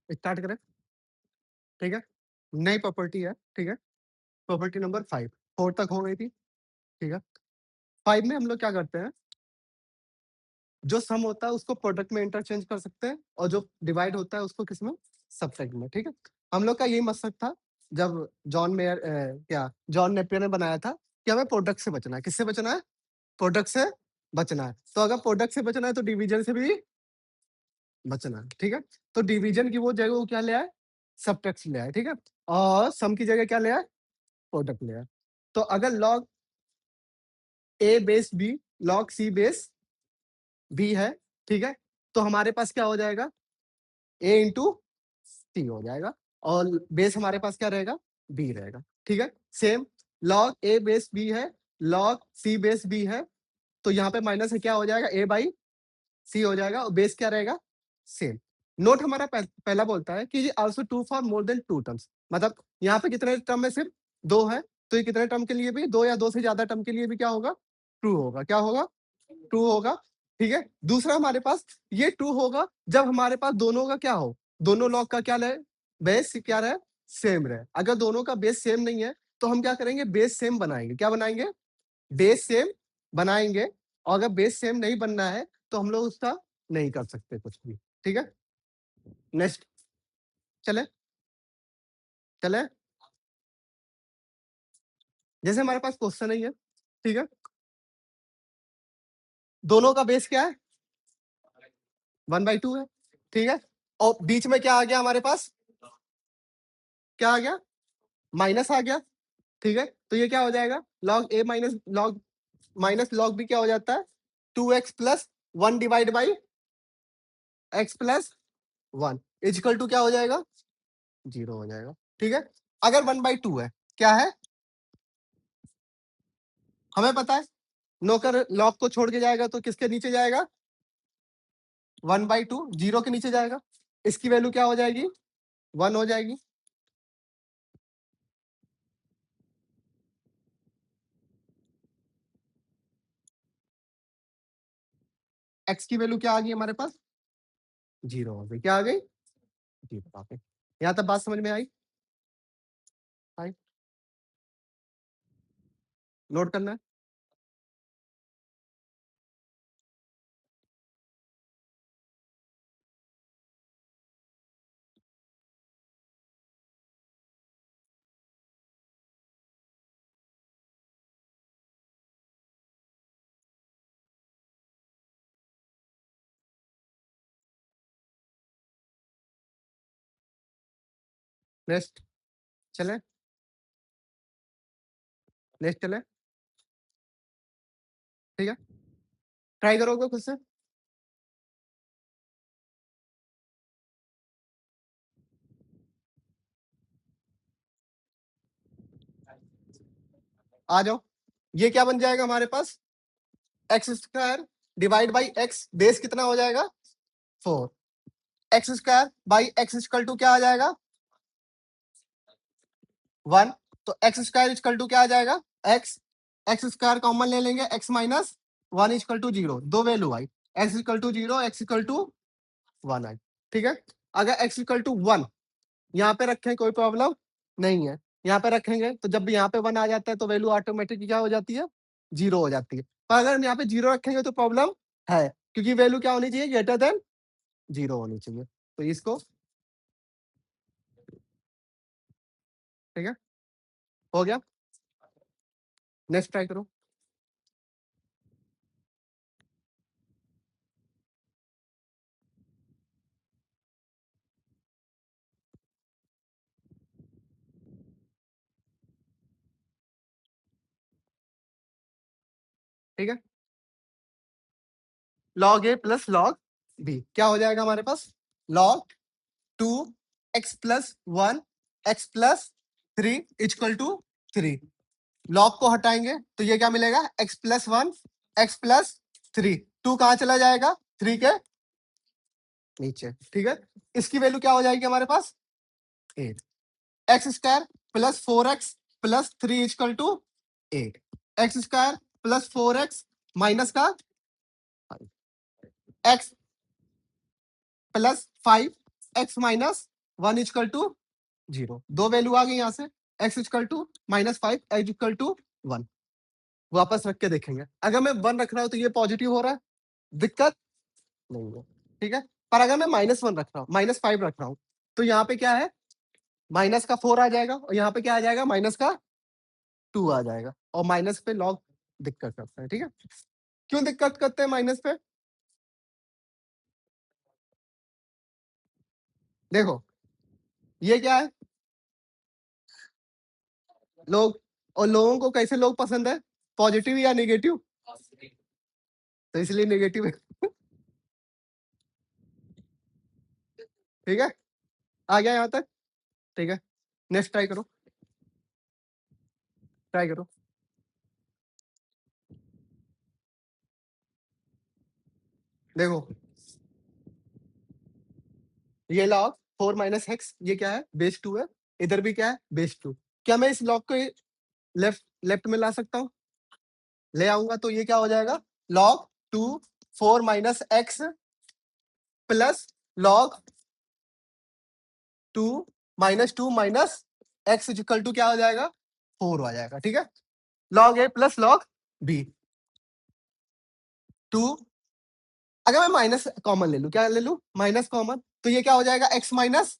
Start करें, ठीक है। नई प्रॉपर्टी है, ठीक है। प्रॉपर्टी नंबर 5, 4 तक हो गई थी, ठीक है। 5 में हम लोग क्या करते हैं, जो सम होता है उसको प्रोडक्ट में इंटरचेंज कर सकते हैं और जो डिवाइड होता है उसको किसमें, सबट्रैक्ट में, ठीक है। हम लोग का यही मकसद था जब जॉन नेपियर ने बनाया था कि हमें प्रोडक्ट से बचना है। किससे बचना है? प्रोडक्ट से बचना है। तो अगर प्रोडक्ट से बचना है तो डिवीजन से भी बचना है, ठीक है। तो डिवीजन की वो जगह वो क्या ले आए, सबट्रैक्ट ले आए, ठीक है। और सम की जगह क्या ले आए, प्रोडक्ट ले आए। तो अगर लॉग ए base B log c base B है, ठीक है, तो हमारे पास क्या हो जाएगा, ए इंटू सी हो जाएगा और बेस हमारे पास क्या रहेगा, बी रहेगा, ठीक है। सेम लॉग ए बेस बी है, लॉग सी बेस बी है, तो यहाँ पे माइनस है क्या हो जाएगा, ए बाई सी हो जाएगा और बेस क्या रहेगा, सेम। नोट हमारा पहला बोलता है कि also true for more than 2 terms, मतलब यहाँ पे कितने टर्म में सिर्फ 2 है, तो ये कितने टर्म के लिए भी 2 या 2 से ज्यादा टर्म के लिए भी क्या होगा, ट्रू होगा। क्या होगा, ट्रू होगा, ठीक है। दूसरा हमारे पास ये ट्रू होगा जब हमारे पास दोनों का क्या हो, दोनों लॉग का क्या रहे, बेस क्या रहे, सेम रहे। अगर दोनों का बेस सेम नहीं है तो हम क्या करेंगे, बेस सेम बनाएंगे। क्या बनाएंगे, बेस सेम बनाएंगे। और अगर बेस सेम नहीं बनना है तो हम लोग उसका नहीं कर सकते कुछ भी, ठीक है। नेक्स्ट, चले चले, जैसे हमारे पास क्वेश्चन ही है, ठीक है। दोनों का बेस क्या है, 1/2 है, ठीक है। और बीच में क्या आ गया हमारे पास, क्या आ गया, माइनस आ गया, ठीक है। तो ये क्या हो जाएगा, log A minus log B क्या हो जाता है, 2x plus 1 divide by x plus 1 equal to क्या हो जाएगा, 0 हो जाएगा, ठीक है। अगर 1/2 है, क्या है, हमें पता है नौकर लॉग को छोड़ के जाएगा तो किसके नीचे जाएगा, 1/2 0 के नीचे जाएगा। इसकी वैल्यू क्या हो जाएगी, 1 हो जाएगी। एक्स की वैल्यू क्या आ गई हमारे पास, 0 हो गई। क्या आ गई, 0 आ गई। यहाँ तक बात समझ में आई, आई नोट करना है। नेक्स्ट चले, नेक्स्ट चले, ठीक है। ट्राई करोगे खुद से, आ जाओ। ये क्या बन जाएगा हमारे पास, x square divide by x, base कितना हो जाएगा, 4। X square by x equal to क्या आ जाएगा, 1। तो एक्स स्क्वायर इक्वल टू क्या आ जाएगा, एक्स, एक्स स्क्वायर कॉमन ले लेंगे, एक्स माइनस 1 इक्वल टू 0, दो वैल्यू आई, x equal to 0, x equal to 1 आई, ठीक है। अगर एक्स इक्वल टू 1 यहाँ पे रखें कोई प्रॉब्लम नहीं है, यहाँ पे रखेंगे तो जब भी यहाँ पे 1 आ जाता है तो वैल्यू ऑटोमेटिक क्या हो जाती है, 0 हो जाती है। पर अगर यहाँ पे 0 रखेंगे तो प्रॉब्लम है, क्योंकि वैल्यू क्या होनी चाहिए, ग्रेटर देन 0 होनी चाहिए। तो इसको, ठीक है, हो गया। नेक्स्ट ट्राई करो, ठीक है। लॉग ए प्लस लॉग बी क्या हो जाएगा हमारे पास, log 2 x plus 1 x plus 3 equal to 3। Log को हटाएंगे तो ये क्या मिलेगा, एक्स प्लस 1 एक्स प्लस 3, 2 कहाँ चला जाएगा, 3 के नीचे, ठीक है। इसकी वैल्यू क्या हो जाएगी हमारे पास, 8। एक्स स्क्वायर प्लस 4x प्लस 3 equal to 8, x square plus 4x minus का x plus 5 x minus 1 equal to 0। दो वैल्यू आ गई यहां से, x equal to -5 x equal to 1। वापस रख के देखेंगे, अगर मैं 1 रख रहा हूं तो ये पॉजिटिव हो रहा है, दिक्कत नहीं है, ठीक है। पर अगर मैं -1 रख रहा हूं, -5 रख रहा हूं, तो यहाँ पे क्या है, माइनस का 4 आ जाएगा और यहाँ पे क्या आ जाएगा, माइनस का 2 आ जाएगा। और माइनस पे लॉग दिक्कत करता है, ठीक है। क्यों दिक्कत करते हैं माइनस पे? देखो ये क्या है, लोग, और लोगों को कैसे लोग पसंद है, पॉजिटिव या नेगेटिव? तो इसलिए नेगेटिव है, ठीक है। आ गया यहाँ तक, ठीक है। नेक्स्ट ट्राई करो, ट्राई करो। देखो ये लॉग 4 माइनस एक्स, ये क्या है, बेस 2 है, इधर भी क्या है, बेस 2। क्या मैं इस लॉग को लेफ्ट लेफ्ट में ला सकता हूँ? ले आऊंगा तो ये क्या हो जाएगा, log 2 4 minus x plus log 2 -2 minus x equal to क्या हो जाएगा, 4 आ जाएगा, ठीक है। लॉग ए प्लस लॉग बी 2, अगर मैं माइनस कॉमन ले लूं, क्या ले लूं, माइनस कॉमन, तो ये क्या हो जाएगा, एक्स माइनस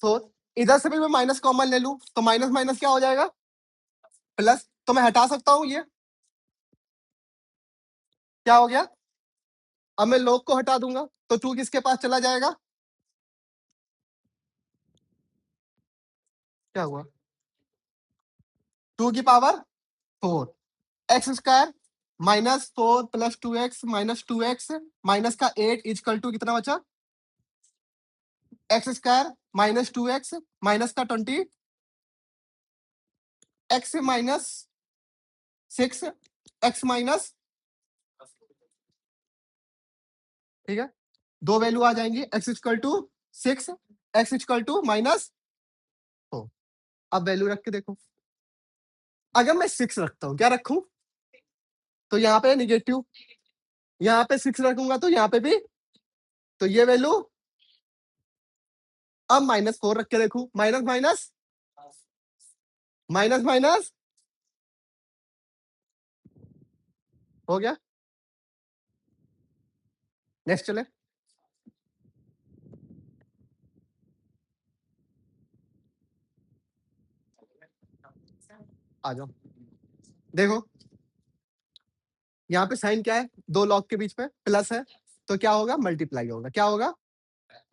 4। इधर से भी मैं माइनस कॉमन ले लूं तो माइनस माइनस क्या हो जाएगा, प्लस। तो मैं हटा सकता हूं, ये क्या हो गया, अब मैं लॉग को हटा दूंगा तो 2 किसके पास चला जाएगा, क्या हुआ, 2 की power 4, x square -4 plus 2x -2x minus का 8 इजकल टू कितना बचा, एक्स स्क्वायर -2x माइनस का 20 एक्स -6 एक्स माइनस, ठीक है। दो वैल्यू आ जाएंगी, x equal to 6 x equal to -4। अब वैल्यू रख के देखो, अगर मैं 6 रखता हूं, क्या रखूं, तो यहाँ पे निगेटिव, यहाँ पे 6 रखूंगा तो यहाँ पे भी, तो ये वैल्यू, अब -4 रख के देखूं, माइनस माइनस माइनस माइनस हो गया। नेक्स्ट चले, आ जाओ। देखो यहाँ पे साइन क्या है, दो लॉग के बीच में प्लस है, तो क्या होगा, मल्टीप्लाई होगा, क्या होगा,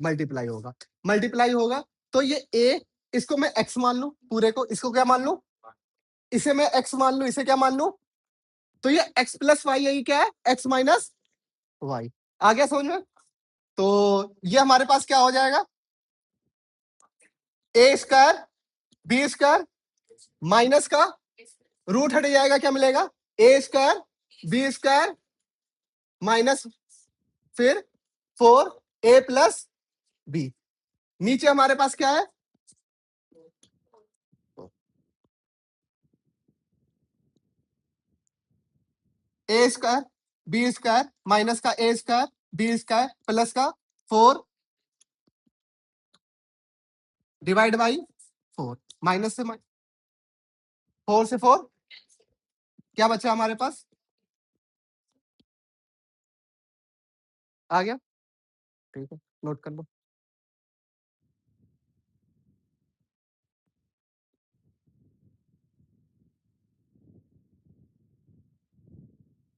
मल्टीप्लाई होगा, मल्टीप्लाई होगा। तो ये ए, इसको मैं एक्स मान लू, पूरे को, इसको क्या मान लू, इसे मैं एक्स मान लू, इसे क्या मान लू, तो ये एक्स प्लस वाई, यही क्या है, एक्स माइनस वाई। आ गया समझ में? तो ये हमारे पास क्या हो जाएगा, ए स्क्वायर बी स्क्वायर माइनस का रूट हट जाएगा, क्या मिलेगा, ए स्क्वायर बी स्क्वायर माइनस फिर 4 ए प्लस बी। नीचे हमारे पास क्या है, ए स्क्वायर बी स्क्वायर माइनस का ए स्क्वायर बी स्क्वायर प्लस का 4 डिवाइड बाई 4, माइनस से 4 से 4 क्या बचा हमारे पास, आ गया, ठीक है, नोट कर लो।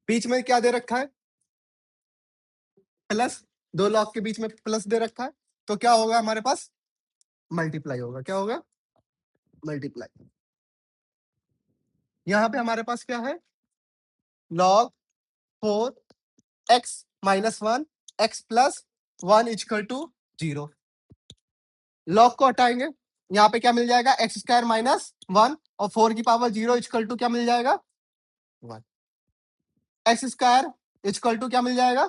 बीच में क्या दे रखा है, प्लस, दो लॉग के बीच में प्लस दे रखा है, तो क्या होगा हमारे पास, मल्टीप्लाई होगा, क्या होगा, मल्टीप्लाई। यहां पे हमारे पास क्या है, log 4 x-1 x plus 1 equal to 0। Log को हटाएंगे, यहाँ पे क्या मिल जाएगा, एक्स स्क्वायर -1 और 4 की पावर 0 इक्वल टू क्या मिल जाएगा, 1। एक्स स्क्वायर इक्वल टू क्या मिल जाएगा,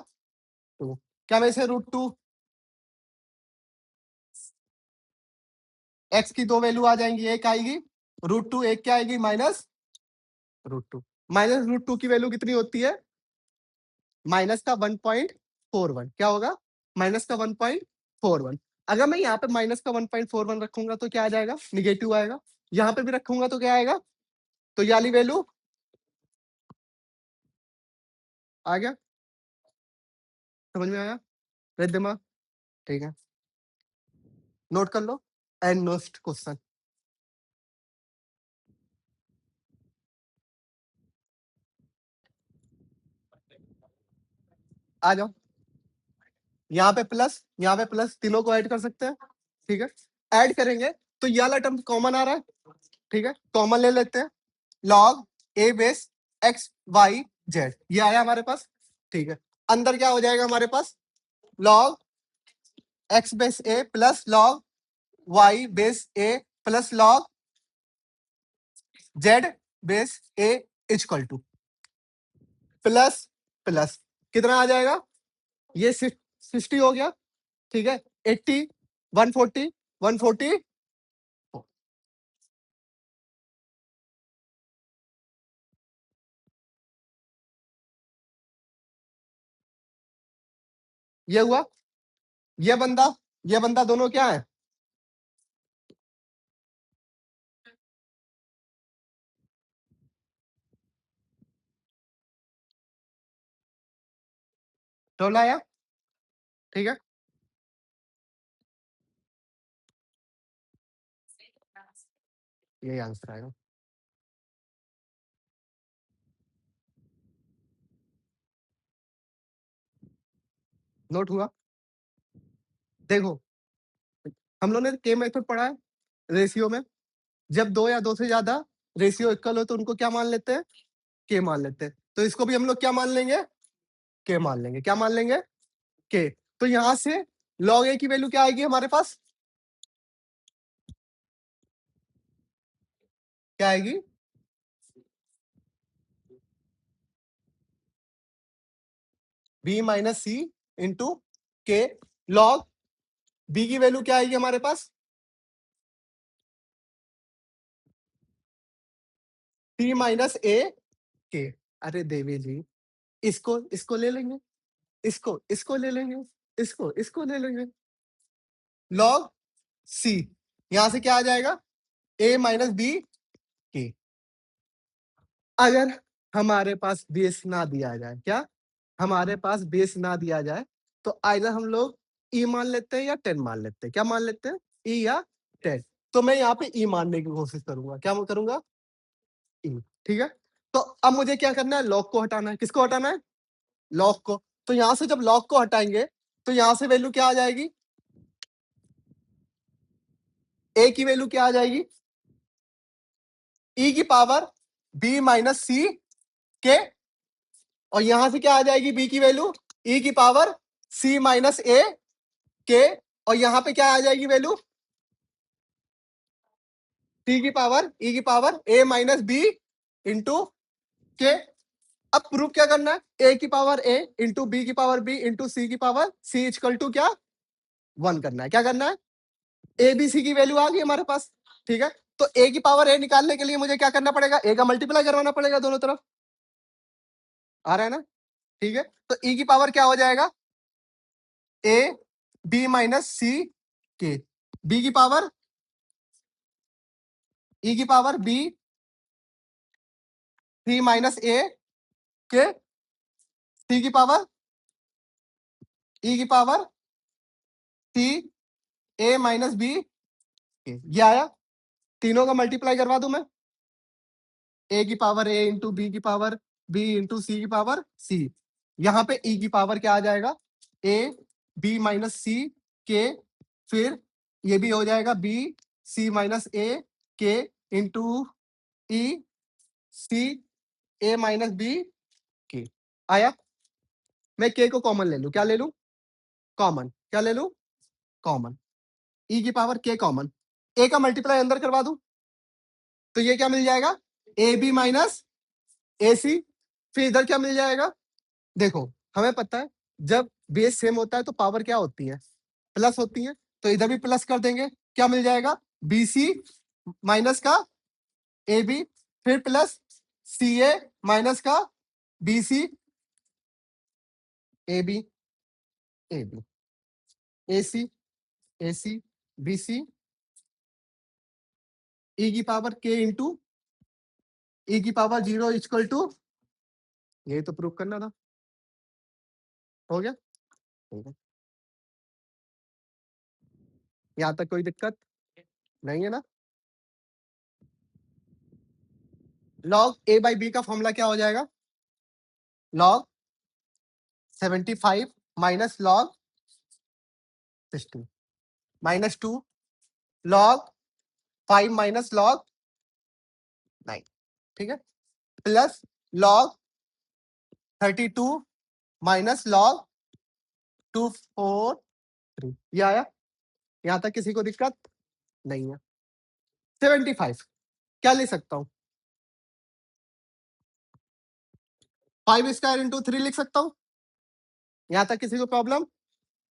2। क्या मैं इसे √2, एक्स की दो वैल्यू आ जाएंगी, एक आएगी √2, एक क्या आएगी, -√2। -√2 की वैल्यू कितनी होती है, माइनस का 1.41 क्या होगा? माइनस का 1.41। अगर मैं यहाँ पे माइनस का 1.41 रखूंगा तो क्या आ जाएगा? निगेटिव आएगा। यहाँ पे भी रखूंगा तो क्या आएगा? तो ये वाली वैल्यू आ गया, समझ में आया? रेड दिमाग, ठीक है, नोट कर लो। एंड नेक्स्ट क्वेश्चन, आ जाओ। यहाँ पे प्लस तीनों को ऐड कर सकते हैं, ठीक है। ऐड करेंगे तो ये वाला टर्म कॉमन आ रहा है, ठीक है, कॉमन ले लेते हैं। लॉग ए बेस एक्स वाई जेड, ये आया हमारे पास, ठीक है। अंदर क्या हो जाएगा हमारे पास? लॉग एक्स बेस ए प्लस लॉग वाई बेस ए प्लस लॉग जेड बेस ए इक्वल टू प्लस प्लस कितना आ जाएगा? ये 60 हो गया, ठीक है। 80, 140, 140, ये हुआ। ये बंदा दोनों क्या है? टोल आया, ठीक है। यही आंसर आएगा। नोट हुआ? देखो, हम लोगों ने के मेथड पढ़ा है रेशियो में। जब दो या दो से ज्यादा रेशियो इक्वल हो तो उनको क्या मान लेते हैं? के मान लेते हैं। तो इसको भी हम लोग क्या मान लेंगे? के मान लेंगे। क्या मान लेंगे? के। तो यहां से लॉग ए की वैल्यू क्या आएगी हमारे पास? क्या आएगी? बी माइनस सी इंटू के। लॉग बी की वैल्यू क्या आएगी हमारे पास? सी माइनस ए के। अरे देवी जी, इसको ले लेंगे, इसको ले लेंगे, इसको ले लेंगे। लॉग सी, यहां से क्या आ जाएगा? ए माइनस बी के। अगर हमारे पास बेस ना दिया जाए, क्या हमारे पास बेस ना दिया जाए तो आइदर हम लोग ई मान लेते हैं या 10 मान लेते हैं। क्या मान लेते हैं? ई या 10। तो मैं यहाँ पे ई मानने की कोशिश करूंगा। क्या मैं करूंगा? ई, ठीक है। तो अब मुझे क्या करना है? लॉग को हटाना है। किसको हटाना है? लॉग को। तो यहां से जब लॉग को हटाएंगे तो यहां से वैल्यू क्या आ जाएगी? ए की वैल्यू क्या आ जाएगी? ई की पावर बी माइनस सी के। और यहां से क्या आ जाएगी? बी की वैल्यू ई की पावर सी माइनस ए के। और यहां पे क्या आ जाएगी वैल्यू? टी की पावर ई की पावर ए माइनस बी इंटू के। अब प्रूफ क्या करना है? ए की पावर ए इंटू बी की पावर बी इंटू सी की पावर सी इक्वल टू क्या? 1 करना है। क्या करना है? ए बी सी की वैल्यू आ गई हमारे पास, ठीक है। तो ए की पावर ए निकालने के लिए मुझे क्या करना पड़ेगा? ए का मल्टीप्लाई करवाना पड़ेगा दोनों तरफ। आ रहा है ना? ठीक है। तो ई की पावर क्या हो जाएगा? ए बी माइनस सी के। बी की पावर ई की पावर बी सी माइनस ए के। सी की पावर ई की power C a minus B के। ये आया। तीनों का मल्टीप्लाई करवा दूं मैं? ए की पावर ए इंटू बी की पावर बी इंटू सी की पावर सी। यहां पे ई की पावर क्या आ जाएगा? ए बी माइनस सी के। फिर ये भी हो जाएगा बी सी माइनस ए के into E C a minus B के। आया। मैं के को कॉमन ले लूं। क्या ले लूं? कॉमन। क्या ले लूं? कॉमन। ई की पावर के कॉमन। ए का मल्टीप्लाई अंदर करवा दूं तो ये क्या मिल जाएगा? ए बी माइनस ए सी। फिर इधर क्या मिल जाएगा? देखो, हमें पता है जब बेस सेम होता है तो पावर क्या होती है? प्लस होती है। तो इधर भी प्लस कर देंगे। क्या मिल जाएगा? बी सी माइनस का ए बी, फिर प्लस सी ए माइनस का b c a b a b a c b c e की पावर के इंटू ई की पावर 0 इक्वल टू, यही तो प्रूव करना था। हो गया, ठीक है। यहां तक कोई दिक्कत नहीं है ना? लॉग ए बाई बी का फॉर्मूला क्या हो जाएगा? Log 75 minus log 60 minus 2 log 5 minus log 9, ठीक है, प्लस लॉग 32 माइनस लॉग 243। ये आया? यहां तक किसी को दिक्कत नहीं है। 75 क्या लिख सकता हूं? 5 स्क्वायर इंटू 3 लिख सकता हूं। यहां तक किसी को प्रॉब्लम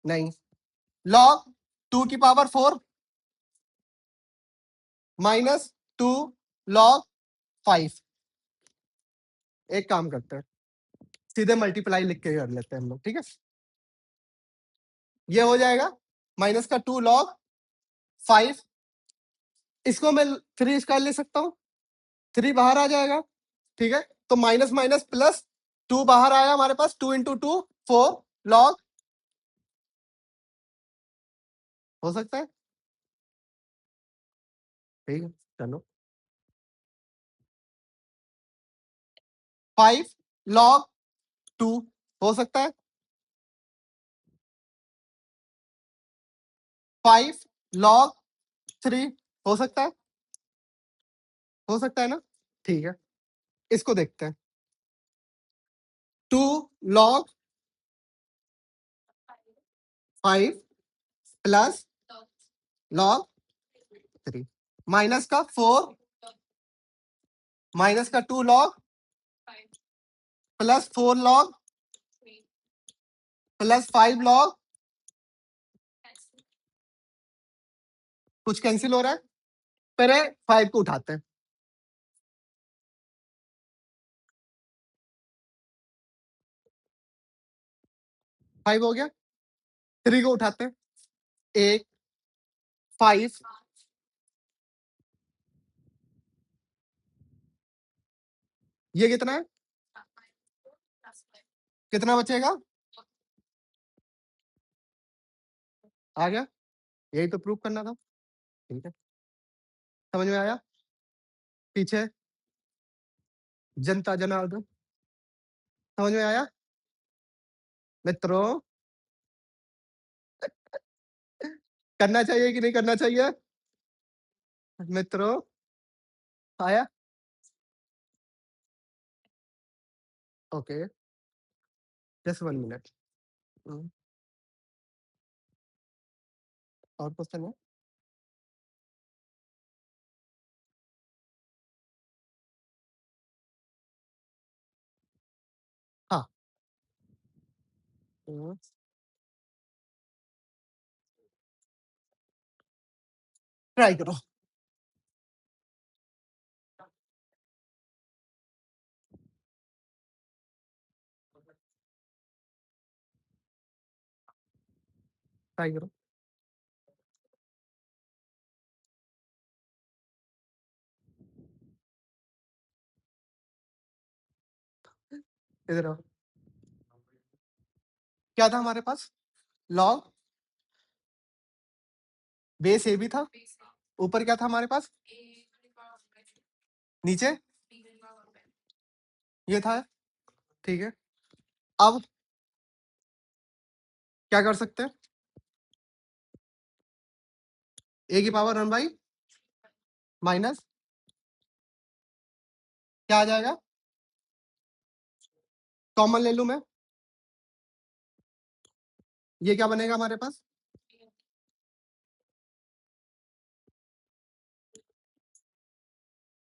नहीं। लॉग 2 की पावर 4 माइनस 2 लॉग 5। एक काम करते हैं, सीधे मल्टीप्लाई लिख के कर लेते हैं हम लोग, ठीक है। ये हो जाएगा माइनस का 2 लॉग 5, इसको मैं 3 स्क्वायर ले सकता हूं, 3 बाहर आ जाएगा, ठीक है। तो माइनस माइनस प्लस 2 बाहर आया हमारे पास, 2 इंटू 2 4 लॉग, हो सकता है, ठीक है। चलो 5 लॉग 2 हो सकता है, 5 लॉग 3 हो सकता है, हो सकता है ना, ठीक है। इसको देखते हैं, 2 लॉग 5 प्लस लॉग 3 माइनस का 4 माइनस का 2 log plus 4 log plus 5 log, कुछ कैंसिल हो रहा है, पहले 5 को उठाते हैं, 5 हो गया, 3 को उठाते हैं, 1 5 ये कितना है, कितना बचेगा, आ गया, यही तो प्रूव करना था, ठीक है। समझ में आया? पीछे जनता जनार्दन, समझ में आया मित्रों? करना चाहिए कि नहीं करना चाहिए मित्रों? आया? Okay, just 1 minute. और क्वेश्चन है? हाँ, ट्राई करो। ट्राई करो। इधर आओ। क्या था हमारे पास? लॉग बेस ए भी था, ऊपर क्या था हमारे पास, नीचे ये था, ठीक है। अब क्या कर सकते हैं, ए की पावर 1 बाई माइनस क्या आ जाएगा, कॉमन ले लू मैं, ये क्या बनेगा हमारे पास,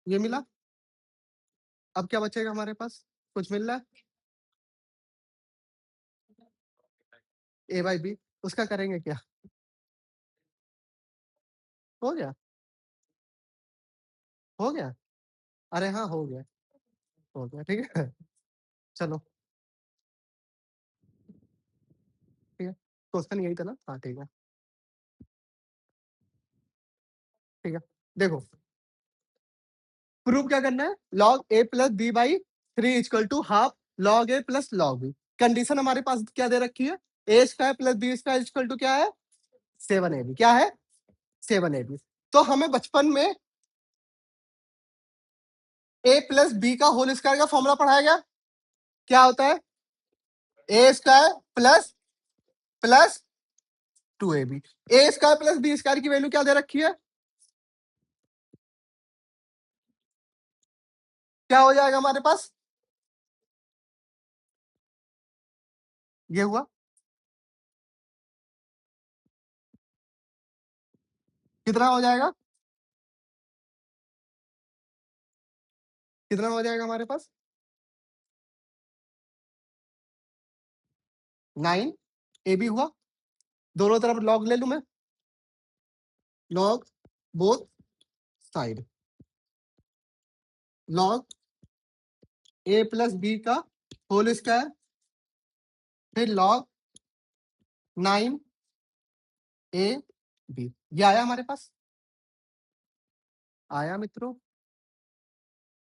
ये मिला। अब क्या बचेगा हमारे पास, कुछ मिल रहा है, ए बाई बी, उसका करेंगे क्या, हो गया, हो गया, अरे हाँ हो गया, हो गया, ठीक है। चलो ठीक है, क्वेश्चन यही था ना? हाँ, ठीक है। ठीक है, देखो प्रूफ क्या करना है? log a plus B by 3 equal to half log a plus log b। Condition हमारे पास क्या दे रखी है? a square plus B square equal to क्या है? 7ab। क्या है? 7ab। तो हमें बचपन में a प्लस बी का होल स्क्वायर का फॉर्मूला पढ़ाया गया। क्या होता है? a square plus plus 2ab। a square plus B square की वैल्यू क्या दे रखी है? क्या हो जाएगा हमारे पास? ये हुआ। कितना हो जाएगा? कितना हो जाएगा हमारे पास? 9ab हुआ। दोनों तरफ log ले लूं मैं, log both side, log a plus B का होल स्क्वायर, फिर log 9ab। ये आया हमारे पास? आया मित्रों?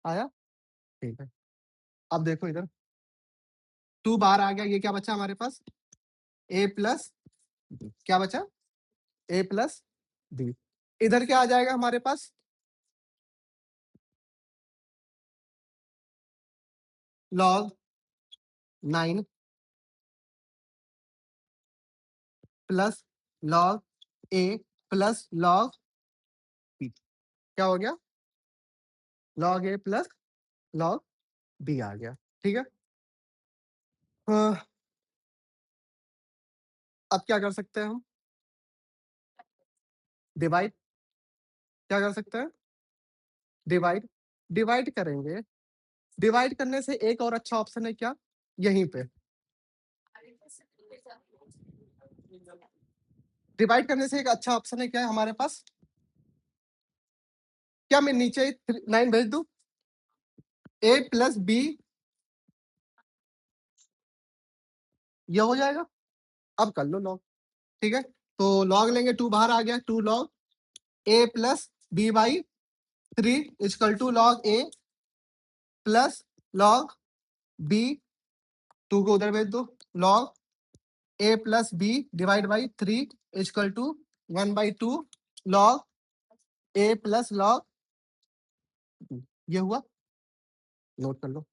आया? ठीक है। अब देखो इधर 2 बाहर आ गया, ये क्या बचा हमारे पास? a प्लस क्या बचा? a plus B. इधर क्या आ जाएगा हमारे पास? log 9 plus log a plus log b। क्या हो गया? log a plus log b आ गया। ठीक है, अब क्या कर सकते हैं हम? डिवाइड। क्या कर सकते हैं? डिवाइड। डिवाइड करेंगे। डिवाइड करने से एक और अच्छा ऑप्शन है क्या? यहीं पे डिवाइड करने से एक अच्छा ऑप्शन है क्या है हमारे पास? क्या मैं नीचे 9 भेज दूं? a प्लस बी, ये हो जाएगा। अब कर लो लॉग। ठीक है, तो लॉग लेंगे, 2 बाहर आ गया, 2 log a plus B by 3 equal to log a plus log b। 2 को उधर भेज दो, log a plus B divide by 3 equal to 1/2 log a plus log. ये हुआ, नोट कर लो।